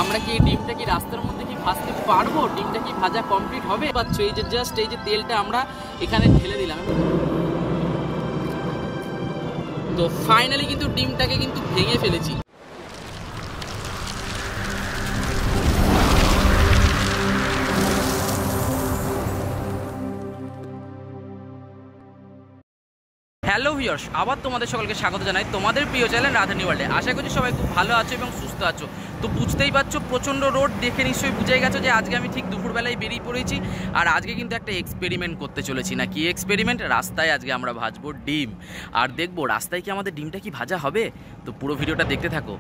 আমরা কি এই ডিমটা কি রাস্তার মধ্যে কি ভাজতে পারবো? ডিমটা কি ভাজা কমপ্লিট হবে? পাচ্ছ এই যে জাস্ট এই যে তেলটা আমরা এখানে ঢেলে দিলাম। তো ফাইনালি কিন্তু ডিমটাকে কিন্তু ভেঙে ফেলেছি। হ্যালো ভিউয়ার্স, আবার তোমাদের সকলকে স্বাগত জানাই তোমাদের প্রিয় চ্যানেল রাধানী ওয়ার্ল্ডে। আশা করছি সবাই খুব ভালো আছো এবং সুস্থ আছো। তো বুঝতেই পারছো, প্রচণ্ড রোদ দেখে নিশ্চয়ই বুঝে গেছো যে আজকে আমি ঠিক দুপুরবেলায় বেরিয়ে পড়েছি। আর আজকে কিন্তু একটা এক্সপেরিমেন্ট করতে চলেছি। না কি এক্সপেরিমেন্ট? রাস্তায় আজকে আমরা ভাজবো ডিম। আর দেখবো রাস্তায় কি আমাদের ডিমটা কি ভাজা হবে। তো পুরো ভিডিওটা দেখতে থাকো।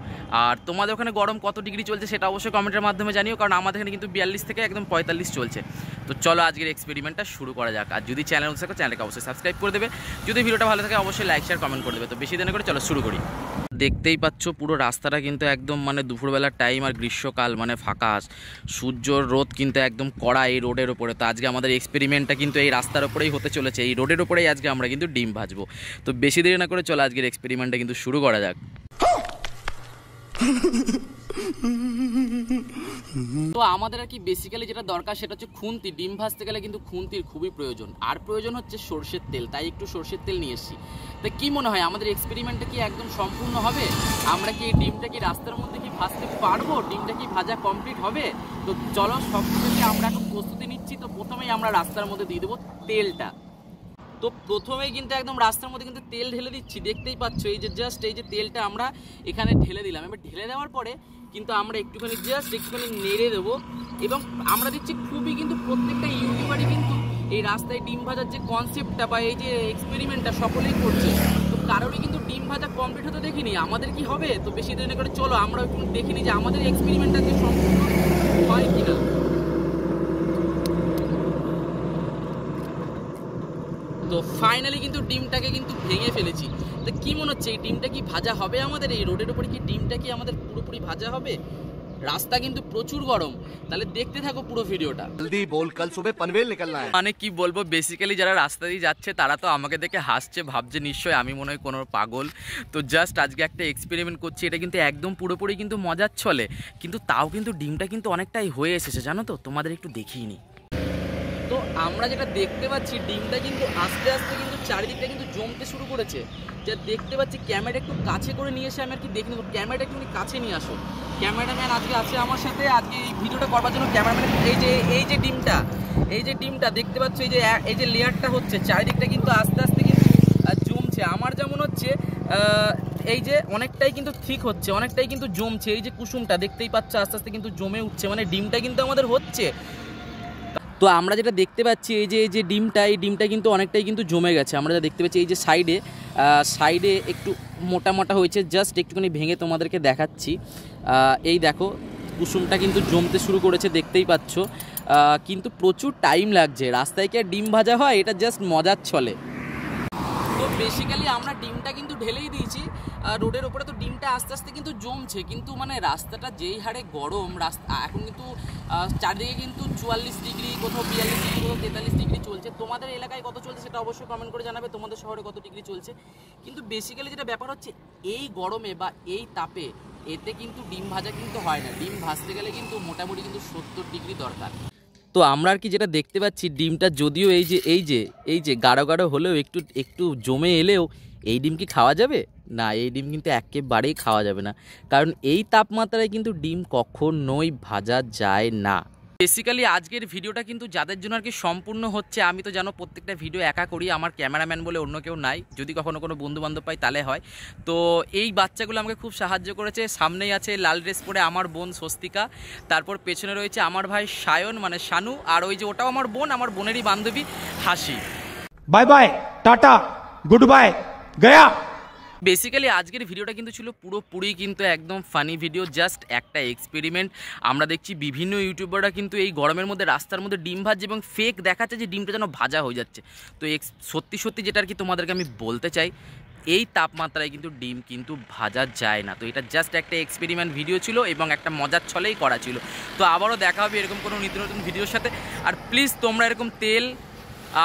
আর তোমাদের ওখানে গরম কত ডিগ্রি চলছে সেটা অবশ্যই কমেন্টের মাধ্যমে জানিও, কারণ আমাদের এখানে কিন্তু 42 থেকে একদম 45 চলছে। তো চলো আজকের এক্সপেরিমেন্টটা শুরু করা যাক। আর যদি চ্যানেল থাকে চ্যানেলকে অবশ্যই সাবস্ক্রাইব করে দেবে। যদি ভিডিওটা ভালো থাকে অবশ্যই লাইক শেয়ার কমেন্ট করে দেবে। তো বেশি দেরি করে চলো শুরু করি। দেখতেই পাচ্ছ পুরো রাস্তাটা কিন্তু একদম মানে দুপুরবেলার টাইম আর গ্রীষ্মকাল মানে ফাঁকা, সূর্যর রোদ কিন্তু একদম কড়া এই রোডের ওপরে। তো আজকে আমাদের এক্সপেরিমেন্টটা কিন্তু এই রাস্তার ওপরেই হতে চলেছে, এই রোডের ওপরেই আজকে আমরা কিন্তু ডিম ভাজবো। তো বেশি দেরি না করে চলো আজকের এক্সপেরিমেন্টটা কিন্তু শুরু করা যাক। তো আমাদের আর কি বেসিক্যালি যেটা দরকার সেটা হচ্ছে খুন্তি। ডিম ভাজতে গেলে কিন্তু খুন্তির খুবই প্রয়োজন, আর প্রয়োজন হচ্ছে সরষের তেল। তাই একটু সরষের তেল নিয়ে এসেছি। তো কি মনে হয় আমাদের এক্সপেরিমেন্টটা কি একদম সম্পূর্ণ হবে? আমরা কি এই ডিমটা কি রাস্তার মধ্যে কি ভাজতে পারবো? ডিমটা কি ভাজা কমপ্লিট হবে? তো চলো সব কিছু আমরা এখন প্রস্তুতি নিচ্ছি। তো প্রথমেই আমরা রাস্তার মধ্যে দিয়ে দেবো তেলটা। তো প্রথমেই কিন্তু একদম রাস্তার মধ্যে কিন্তু তেল ঢেলে দিচ্ছি। দেখতেই পাচ্ছ এই যে জাস্ট এই যে তেলটা আমরা এখানে ঢেলে দিলাম। এবার ঢেলে দেওয়ার পরে কিন্তু আমরা একটুখানি নেড়ে দেবো। এবং আমরা দিচ্ছি খুবই কিন্তু প্রত্যেকটা ইউটিউবারই কিন্তু এই রাস্তায় ডিম ভাজার যে কনসেপ্টটা বা এই যে এক্সপেরিমেন্টটা সকলেই করছে। তো কারোরই কিন্তু ডিম ভাজা কমপ্লিট হতে দেখিনি। আমাদের কি হবে? তো বেশি দেরি করে চলো আমরা একটু দেখিনি যে আমাদের এক্সপেরিমেন্টটা যে সম্পূর্ণ হয় কিনা। তো ফাইনালি কিন্তু ডিমটাকে কিন্তু ভেঙে ফেলেছি। তো কি মনে হচ্ছে এই ডিমটা কি ভাজা হবে আমাদের? এই রোডের উপরে কি ডিমটা কি আমাদের পুরোপুরি ভাজা হবে? রাস্তা কিন্তু প্রচুর গরম, তাহলে দেখতে থাকো পুরো ভিডিওটা। জলদি বল, কাল সুবে পনভেল নিকলনা है। মানে কি বলবো, বেসিক্যালি যারা রাস্তা দিয়ে যাচ্ছে তারা তো আমাকে দেখে হাসছে, ভাবছে নিশ্চয়ই আমি মনে হয় কোনো পাগল। তো জাস্ট আজকে একটা এক্সপেরিমেন্ট করছি, এটা কিন্তু একদম পুরোপুরি কিন্তু মজার ছলে। কিন্তু তাও কিন্তু ডিমটা কিন্তু অনেকটাই হয়ে এসেছে জানো তো, তোমাদের একটু দেখিয়ে নিই। তো আমরা যেটা দেখতে পাচ্ছি ডিমটা কিন্তু আস্তে আস্তে কিন্তু চারিদিকটা কিন্তু জমতে শুরু করেছে। যা দেখতে পাচ্ছি ক্যামেরা একটু কাছে করে নিয়ে এসে আমি আর কি দেখে নেবো। ক্যামেরাটা একটু কাছে নিয়ে আসো। ক্যামেরাম্যান আজকে আছে আমার সাথে, আজকে এই ভিডিওটা করবার জন্য ক্যামেরাম্যান। এই যে ডিমটা দেখতে পাচ্ছ, এই যে লেয়ারটা হচ্ছে চারিদিকটা কিন্তু আস্তে আস্তে কিন্তু জমছে। আমার যেমন হচ্ছে এই যে অনেকটাই কিন্তু ঠিক হচ্ছে, অনেকটাই কিন্তু জমছে। এই যে কুসুমটা দেখতেই পাচ্ছ আস্তে আস্তে কিন্তু জমে উঠছে, মানে ডিমটা কিন্তু আমাদের হচ্ছে। তো আমরা যেটা দেখতে পাচ্ছি এই যে ডিমটা কিন্তু অনেকটাই কিন্তু জমে গেছে। আমরা যা দেখতে পাচ্ছি এই যে সাইডে একটু মোটা মোটা হয়েছে। জাস্ট একটুখানি ভেঙে তোমাদেরকে দেখাচ্ছি। এই দেখো কুসুমটা কিন্তু জমতে শুরু করেছে, দেখতেই পাচ্ছ। কিন্তু প্রচুর টাইম লাগছে। রাস্তায় কি আর ডিম ভাজা হয়? এটা জাস্ট মজার ছলে। তো বেসিক্যালি আমরা ডিমটা কিন্তু ঢেলেই দিয়েছি রোডের ওপরে। তো ডিমটা আস্তে আস্তে কিন্তু জমছে, কিন্তু মানে রাস্তাটা যেই হারে গরম, রাস্তা এখন কিন্তু চারদিকে কিন্তু 44 ডিগ্রি, কোথাও 42 ডিগ্রি, কোথাও 43 ডিগ্রি চলছে। তোমাদের এলাকায় কত চলছে সেটা অবশ্যই কমেন্ট করে জানাবে, তোমাদের শহরে কত ডিগ্রি চলছে। কিন্তু বেসিক্যালি যেটা ব্যাপার হচ্ছে এই গরমে বা এই তাপে এতে কিন্তু ডিম ভাজা কিন্তু হয় না। ডিম ভাজতে গেলে কিন্তু মোটামুটি কিন্তু 70 ডিগ্রি দরকার। তো আমরা আর কি যেটা দেখতে পাচ্ছি ডিমটা যদিও এই যে গাঢ় গাঢ় হলেও একটু জমে এলেও এই ডিম কি খাওয়া যাবে? না, এই ডিম কিন্তু একেবারেই খাওয়া যাবে না, কারণ এই তাপমাত্রায় কিন্তু ডিম কখনোই ভাজা যায় না। বেসিক্যালি আজকের ভিডিওটা কিন্তু যাদের জন্য আর কি সম্পূর্ণ হচ্ছে, আমি তো জানো প্রত্যেকটা ভিডিও একা করি, আমার ক্যামেরাম্যান বলে অন্য কেউ নাই। যদি কখনো কোনো বন্ধুবান্ধব পাই তাহলে হয়। তো এই বাচ্চাগুলো আমাকে খুব সাহায্য করেছে। সামনেই আছে লাল ড্রেস পরে আমার বোন স্বস্তিকা, তারপর পেছনে রয়েছে আমার ভাই সায়ন মানে শানু, আর ওই যে ওটাও আমার বোন, আমার বোনেরই বান্ধবী হাসি। Bye bye, tata, good bye, Gaya. Basically আজকের ভিডিওটা কিন্তু ছিল পুরোপুরি কিন্তু একদম ফানি ভিডিও, জাস্ট একটা এক্সপেরিমেন্ট। আমরা দেখছি বিভিন্ন ইউটিউবাররা কিন্তু এই গরমের মধ্যে রাস্তার মধ্যে ডিম ভাজছে এবং ফেক দেখাচ্ছে যে ডিমটা যেন ভাজা হয়ে যাচ্ছে। তো সত্যি যেটা আর কি তোমাদেরকে আমি বলতে চাই, এই তাপমাত্রায় কিন্তু ডিম কিন্তু ভাজা যায় না। তো এটা জাস্ট একটা এক্সপেরিমেন্ট ভিডিও ছিল এবং একটা মজার ছলেই করা ছিল। তো আবারও দেখা হবে এরকম কোনো নিত্য নতুন ভিডিওর সাথে। আর প্লিজ তোমরা এরকম তেল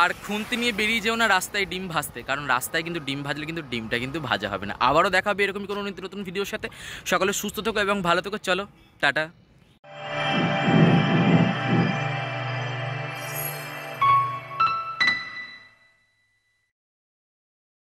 আর খুন্তি নিয়ে বেরিয়ে যেও না রাস্তায় ডিম ভাজতে, কারণ রাস্তায় কিন্তু ডিম ভাজলে কিন্তু ডিমটা কিন্তু ভাজা হবে না। আবারও দেখা হবে এরকমই কোনো নিত্য নতুন ভিডিওর সাথে। সকলে সুস্থ থেকো এবং ভালো থেকো। চলো টাটা।